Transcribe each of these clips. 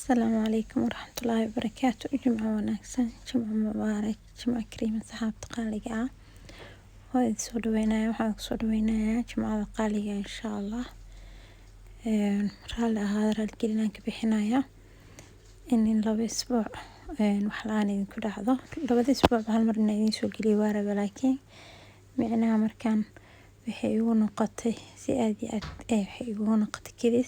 السلام عليكم ورحمة الله وبركاته. جمعة وناكسن، جمعة مبارك، جمعة كريمة صحابة قالقة. وإذ سودوينا وحاك سودوينا جمعة قالقة إن شاء الله. رحلة هذا الكلنا كبحنايا إن لو أسبوع وحلاني كل هذا لو أسبوع بهالمرة ينسوا قلي وارب، لكن معناها مركان بحيون قطي زيادة بحيون قطي كذا.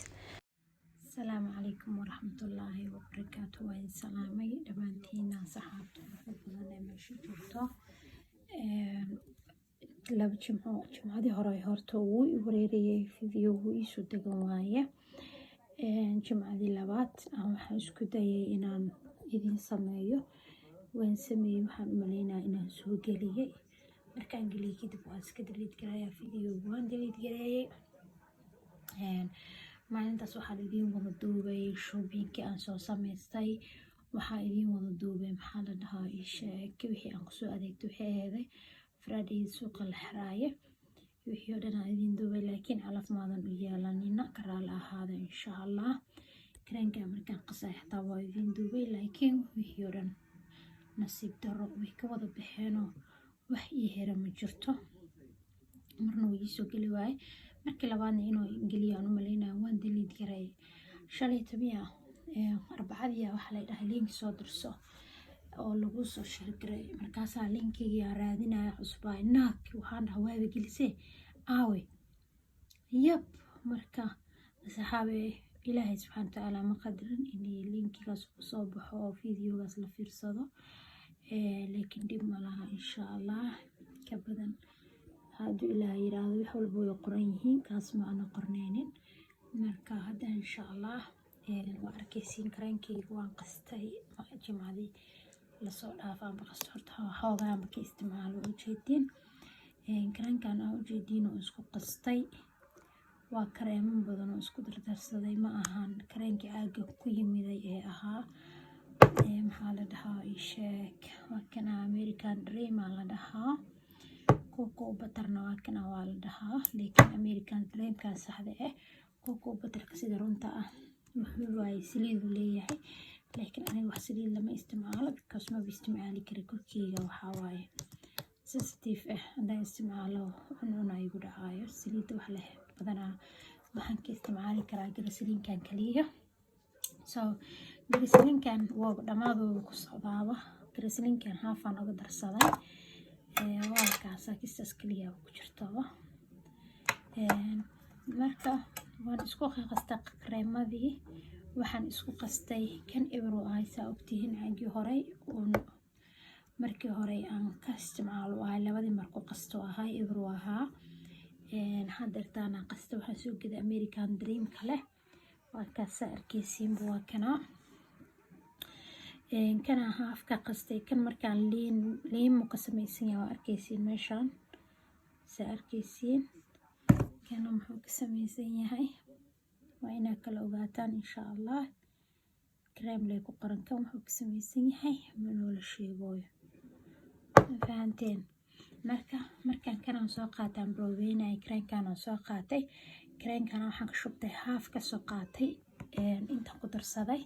السلام عليكم ورحمة الله وبركاته. وإن سلامي دمانتينا صحابة وفضلنا ماشي جوتو لaba jimcadii hore horta wuu i wareerayay video wuu ii soo degan waaye. Jimcadii labaad waxaan isku dayay inaan idin sameeyo, waan sameeyay, waxaan u maleynayaa inaan soo geliyay. Markaan geliyay kadib waan iska delete gareeyay video, waan delete gareeyay. maalintaas waxaan idin wada duubay shopping aan soo sameystay, waxaan idin wada duubay maxaa la dhahaa wixii aan kusoo adeegtay waxay ahayd Friday suuqa la xiraaye, wixii oo dhan aan idin duubay, laakiin calaf maadan u yeelanina karaal ahaada insha Allah. Karanka markaan qasay xataa waa idin duubay, laakiin wixii oo dhan nasiib darro way ka wada baxeenoo wax ii hera ma jirto. marna wuu ii soo geli waayay, markii labaadna inuu geliyo aan u maleynayaa waan delete gareeyay. shalay tabiya arbacadii waxa la dhahay link soo dirso oo lagu soo share gareeyay, markaasaa linkigii aan raadinaya cusbaa naag waxaan dhahay waaba gelisay aawe yab. marka asxaabe ilaahay subxaanahu wa ta'aala ma qadarin in linkigaas soo baxo oo videogaas la fiirsado, laakiin dib ma laha insha Allah. ka badan hadduu ilaahay yiraahdo wax walba way qoran yihiin, kaas ma ana qorneynin. marka hadda insha Allah waa arkaysiin karankeyga waan qastay jimcadii lasoo dhaafaan baqasto horta xoogaa markii isticmaalo ujeedin karankan aan ujeedin oo isku qastay waa kareemo badan oo isku dardarsaday, ma ahan kareenkii aaga ku yimiday ee ahaa maxaa la dhahaa waa kana American Dream la dhahaa, coco butterna waa kana waa la dhahaa, laakiin American Dream ka saxda coco butterka sida runta wuxuu waayay saliid leeyahay, laakiin aniga wax saliid lama isticmaalo because ma isticmaali kari korkeyga waxa waaye sensitive haddaan isticmaalo cununa igu dhacayo. saliid wax leh badanaa waxaan ka isticmaali karaa garsaliinkan kaliya. so garsaliinkan waa dhamaadooda ku socdaaba, garsaliinkan haafaan uga darsaday waa kaasa kiisas kaliya ku jirtaba. marka waan isku qastay kareemadii, waxaan isku qastay kan ibro aysa ogtihiin caagii hore markii hore aan ka isticmaalo labadii markuu qasto ahay ibro ahaa. hadeertaana qasta waxaan soo gaday American Dream kale, waa kaasa arkaysiin waa kana haafka qastay kan markaan liimo ka samaysan yahay waa arkaysiin meeshaan saa arkaysiin kana muxuu ka samaysan yahay waa inaa kala ogaataan insha Allah. cream lay ku qoran kan wuxuu ka samaysan yahay manoo la sheegoyo, fahanteen. markaan kanaan soo qaataan broweynay karankaan soo qaatay, karankaan waxaan ka shubtay haaf ka soo qaatay inta ku darsaday,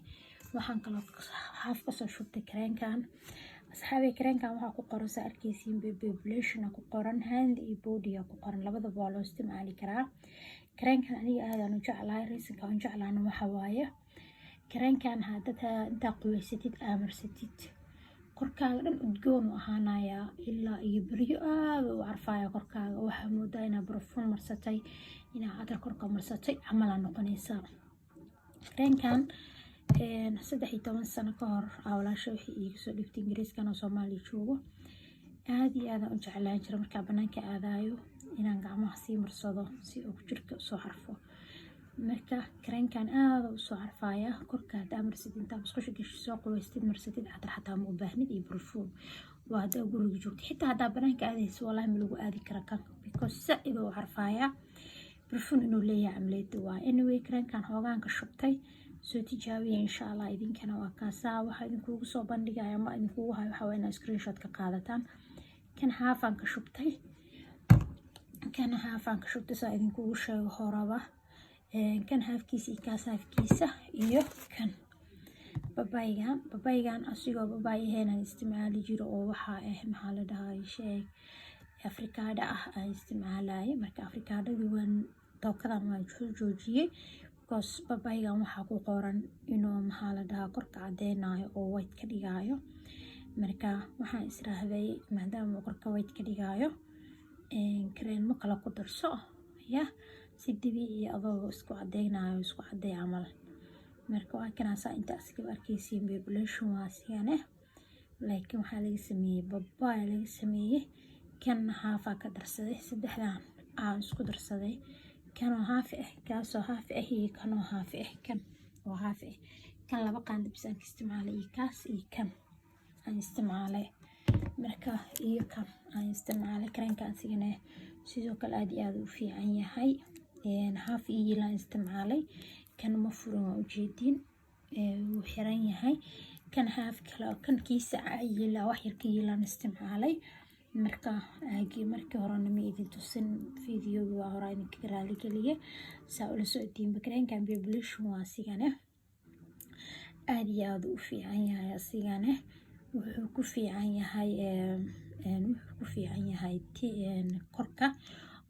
waxaan kaloo haaf ka soo shubtay karankaan. asxaabe karankaan waxaa ku qoran saa arkaysiin baby blush ku qoran, hand iyo body ku qoran, labadaba waa loo isticmaali karaa. karankaan aniga aadaan u jeclahay, reasonka aan jeclaana waxa waaye karankaan hadda inta quwaysatid amarsatid korkaaga dhan udgoon u ahaanayaa ilaa iyo bariyo aad u carfaya korkaaga, waxa moodaa inaa perfume marsatay, inaa cadar korka marsatay camal noqonaysaa. karankaan 13 sano ka hor awlaasha wixii iga soo dhigtay Ingiriiskan oo Soomaaliya joogo aad iyo aad u jeclaan jiray markaa banaanka aadayo inaan gacmaha sii marsado si uu jirka soo xarfo. marka karankaan aad u soo xarfaya korkaada marsid inta isku shigish soo qawaystid marsatid cadar xataa ma u baahnid iyo perfume. waa hada guriga joogtid xitaa hadaa banaanka aadayso wallahi ma lagu aadi kara kan because saaid uu xarfaya perfume inuu leeyahay amleed waa. anyway karankaan hoogaan ka shubtay soo tijaabiya insha Allah. idinkana waa kaasa waxa idinkugu soo bandhigaya ma idinkugu hayo waxa weeyna screenshot ka qaadataan. kan haafaan ka shubtay saa idinkugu sheego horaba kan haafkiisa iyo kaas haafkiisa iyo kan babaygan asigoo babay aheenan isticmaali jiro oo waxaa maxaa la dhahaa sheeg afrikaada aan isticmaalaye. Marka afrikaadadii waan tookadan waan soo joojiyey because babaygan waxaa ku qoran inuu maxaa la dhahaa korka cadeynayo oo white ka dhigayo. Marka waxaan israahday maadaama korka white ka dhigayo kareemo kale ku darso si dabiici adoo isku cadeynayo isku cadey camal. Marka waa kana saa inta askib arkaysiin population waa sigane laakiin waxaa laga sameeyey babay laga sameeyey kan haafa ka darsaday saddexdan aan isku darsaday kan oo haaf kaasoo haaf iyo kan oo haaf kan oo haaf kan laba qaando bisaan isticmaalay kaas iyo kan aan isticmaalay. Marka iyo kan aan isticmaalay kareemkan sigane sidoo kale aad u fiican yahay haaf iyo la isticmaalay kan ma furan waa ujeedin wuu xiran yahay kan haaf kale kan kiisa ayila wax yar ka yeelan isticmaalay. Marka markii horena ma idin tusin fiidiyowga waa hore idinka raali geliye saa ula socodtiin kareemkan population waa sigane aad u fiican yahay asigane wuxuu ku fiican yahay korka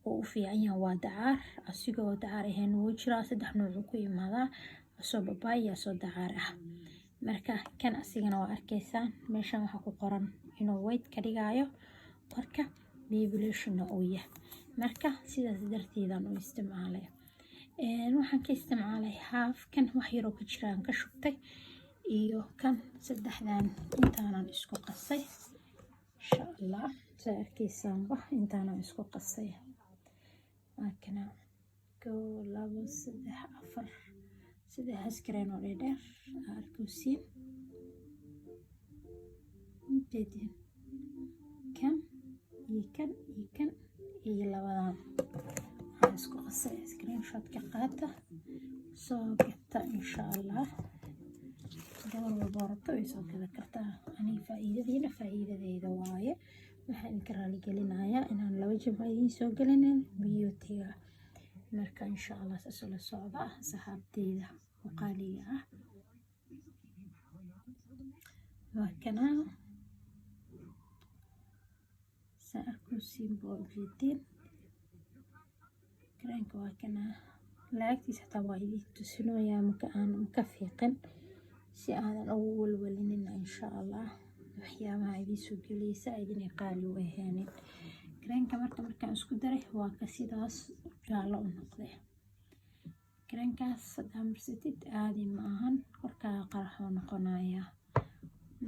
oo u fiican yahay waa dacar asigoo dacar ahayn wuu jiraa saddex nooc ku imaadaa asoo babay asoo dacar marka kan asigana waa arkaysaan meeshan waxaa ku qoran inuu white ka dhigayo korka population oo yahay. Marka sidaas darteedan u isticmaalay waxaan ka isticmaalay haaf kan wax yar oo ku jiraan ka shubtay iyo kan saddexdan intaanan isku qasay insha Allah saa arkaysaan intaanan isku qasay kana 1 2 3 4 saddex askareen oo dheer arkaysiin inteedin kan iyo labadan waxaan isku qasay screenshot ka qaata soo gata insha Allah gabar walba rabto way soo gada kartaa aniga faa'iidadeyda waaye waxaan ka raali gelinayaa inaan laba jimco idiin soo gelinin biyootiga. Marka insha Allah saas la socda saxaabteyda qaaliga waa kana سأركوسين بوجدين كرانك واكنا لاكتي ستوايدي تسنو يا مكان مكفيقن سأنا أول ولين إن شاء الله وحيا ما عيدي سوقي ساعدني قالوا وهاني كرانك مركا اسكو دره واكسيداس جالو نقده كرانك صدام رسيتي عادي معهن وركا قرحو نقنايا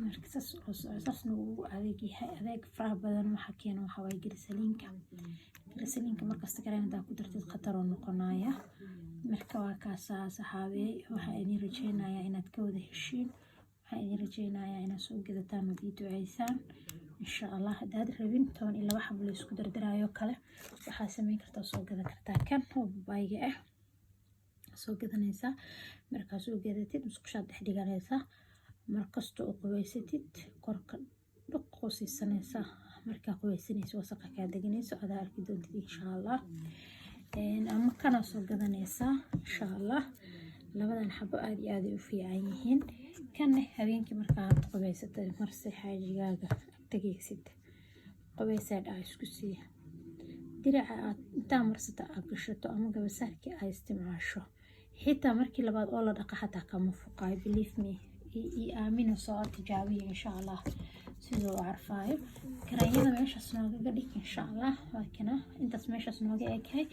markaas nuu adeeg faraha badan waxa keeno waxa way grisaliinka markasta kareemada ku dartid khatar oo noqonaya. Marka waa kaas saxaabey waxa idin rajeynayaa inaad ka wada heshiin waxa idin rajeynayaa inaad soo gadataan oo duceysaan insha Allah. Hadaad rabin 12 xabo la isku dardarayo kale waxa sameyn kartaa soo gada kartaa kan oo babayga soo gadanaysa marka soo gadatid musqushaad dhex dhiganaysa markasta oo qubaysatid korka qoosisanaysa marka qubaysanayso wasaqa ka deganayso aad arki doontid insha Allah ama kana soo gadanaysa insha Allah. labadan xabo aad u fiican yihiin kan habeenkii marka aad qubaysatay marsi xaajigaaga tageysid qubaysaad isku sii diraca aad inta marsata aad gashato ama gabasaarki aad isticmaasho xitaa markii labaad oo la dhaqa xataa kama fuqay believe me آمين صار تجاوي إن شاء الله سيدو عرفايو كراينا ماشي سنوغا قديك إن شاء الله وكنا انت سماشي سنوغا ايكاي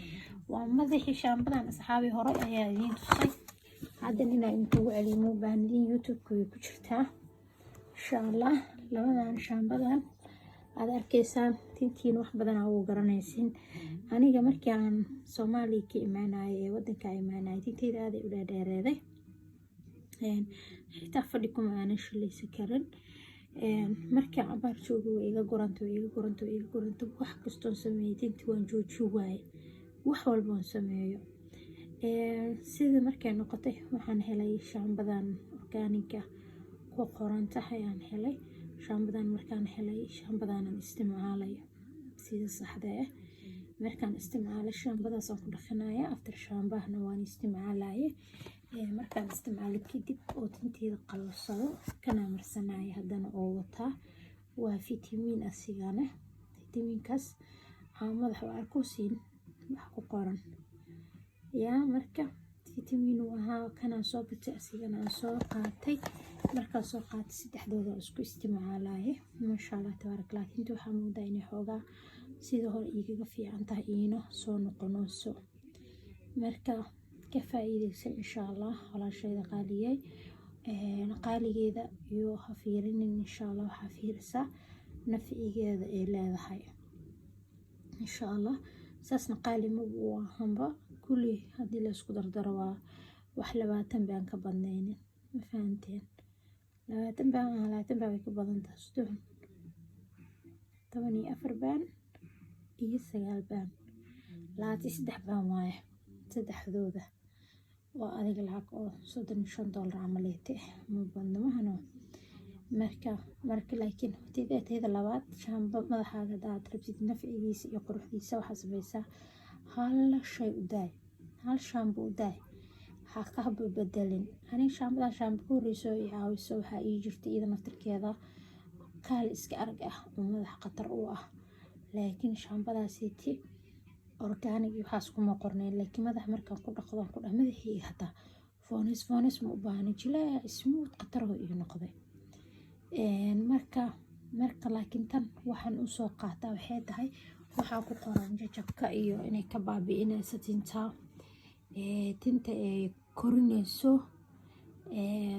ومضيحي شامبدان أصحابي هوري أيادين تصي عدننا انتو علمو باندين يوتيوب كوي كجرتا إن شاء الله لبدان شامبدان هذا أركيسان تنتين وحبدان أو قرانيسين أنيقا مركي عن صومالي كي إماناي ودن كا إماناي تنتين هذا أولا ديريدي xitaa fadhi kuma aanan shilaysan karin markii cabaar joogo iga guranto wax kastoo sameeyay tinti waan jooji waaye wax walba aan sameeyo sida markay noqotay waxaan helay shaambadan organiga ku qoran tahay aan helay shaambadan markaan helay shaambadaanan isticmaalay sida saxda ah markaan isticmaalay shaambadaas aan ku dhaqanaaya after shaambahna waan isticmaalay markaan isticmaalo kadib oo tinteeda qallasado kana marsanaya haddana oo wataa waa fitamiin asigana fitamiinkaas madaxa waa arkuusin wax ku qoran marka fitamiin ahaa kana soo gatay asigana aan soo qaatay markaan soo qaatay saddexdooda isku isticmaalaya masha Allah tabarakallah tinta waxaa moodaa inay xoogaa sida hore igaga fiican tahay iina soo noqonayso marka ka faa'iideysan insha Allah walaashayda qaaliyay qaaligeeda iyo ha fiirinin insha Allah waxaa fiirisa nafcigeeda ay leedahay insha Allah saasna qaali ma uu ahanba kulli haddii la isku dardaro waa wax 20 baan ka badnaynin ma fahanteen 20 baan way ka badan tahay 14 baan iyo 9 baan 23 baan waaye saddexdooda waa adiga lacag oo $35 camaliyate ma badna mahano marka laakiin teeda labaad shaamba madaxaaga daad rabtid nafcigiisa iyo quruxdiisa waxa samaysaa hal shay u daay hal shaambo u daay ha ka bedelin aniga shaambo ku horeyso iyo caawiso waxa ii jirtay iyada naftirkeeda kaal iska arag ah oo madax qatar u ah laakiin shaambadaasiti organic waxaas kuma qorneen laakiin madax markaan ku dhaqdo ku dhax madaxii hata foonis ma u baahan jilaa smooth qatar oo ii noqday marka laakiin tan waxaan u soo qaataa waxay tahay waxaa ku qoran jajabka iyo inay ka baabi'inayso tinta ay korinayso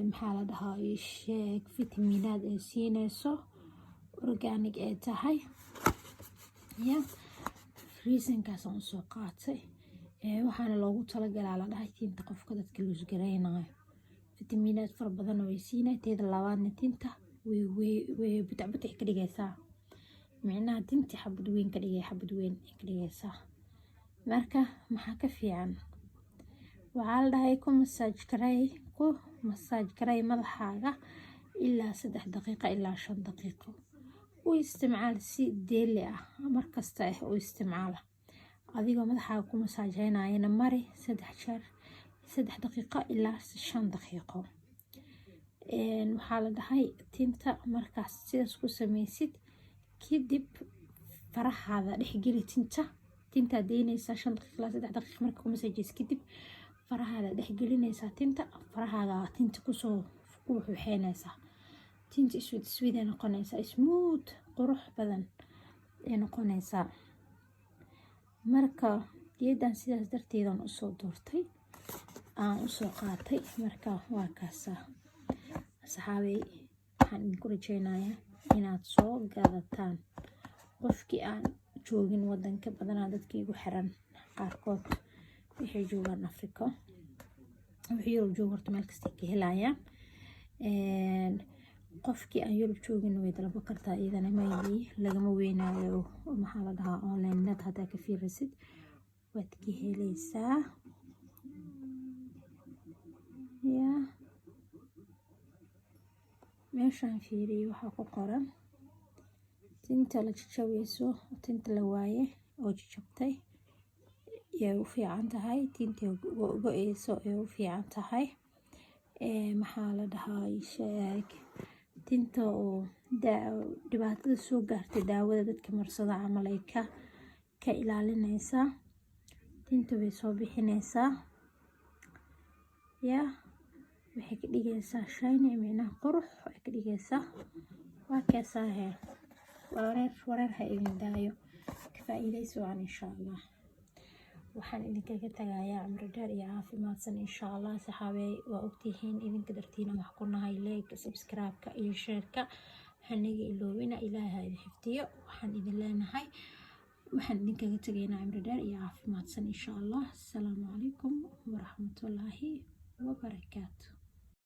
maxaa la dhahaa sheeg fitamiinaad ay siinayso organic ay tahay reasonkaas aan soo qaatay waxaana loogu talagalaa la dhahay tinta qofka dadka luus gareynayo fitamiinaad fara badan oo ay siinay teeda labaadna tinta way butac ka dhigaysaa micnaha tinta xabad weyn ka dhigaysaa marka maxaa ka fiican waxaa la dhahay ku masaaj garay madaxaaga ilaa 3 daqiiqo ilaa 5 daqiiqo u isticmaal si daily ah markasta u isticmaal adigoo madaxaaga ku masaajeynayna mari 3 daqiiqo ilaa 5 daqiiqo waxaa la dhahay tinta markaas sidaas ku samaysid kadib farahaada dhexgeli tinta deynaysa 5 daqiiqo ilaa 3 daqiiqo marka ku masaajeysid kadib farahaada dhexgelinaysa tinta farahaaga tinta kusoo waxaynaysa tinta iswida noqonaysa smooth qurux badan ay noqonaysa marka geedan sidaas darteedan u soo doortay aan u soo qaatay marka waa kaasa asxaabay waxaan idinku rajaynayaa inaad soo gadataan qofkii aan joogin wadanka badanaa dadkii ugu xiran qaarkood waxay joogaan Afrika wixii Yurub joogo horta meel kasta ka helayaan qofkii aan Yurub joogin way dalban kartaa iyadana maybe lagama weynaayo maxaa la dhahaa online net hadaa ka fiirisid waad ka helaysaa meeshaan fiiriyo waxaa ku qoran tinta la jajabeyso tinta la waaye oo jajabtay yay u fiican tahay tinta go-eyso ay u fiican tahay maxaa la dhahaa sheeg tinta oo dhibaatada soo gaartay daawada dadka marsada camal ay ka ilaalinaysaa tinta way soo bixinaysaa waxay ka dhigaysaa shiny micnaha qurux ay ka dhigaysaa waa keesaa wareer ha idin daayo ka faa'iidayso aan insha Allah waxaan idinkaga tagayaa cumri dheer iyo caafimaadsan insha Allah saxaabay waa ogtihiin idinka dartiina wax ku nahay like subscribe-ka iyo share-ka haniga iloobina ilaahay idin xifdiyo waxaan idin leenahay waxaan idinkaga tagaynaa cumri dheer iyo caafimaadsan insha Allah assalaamu calaykum waraxmatullaahi wabarakaatuh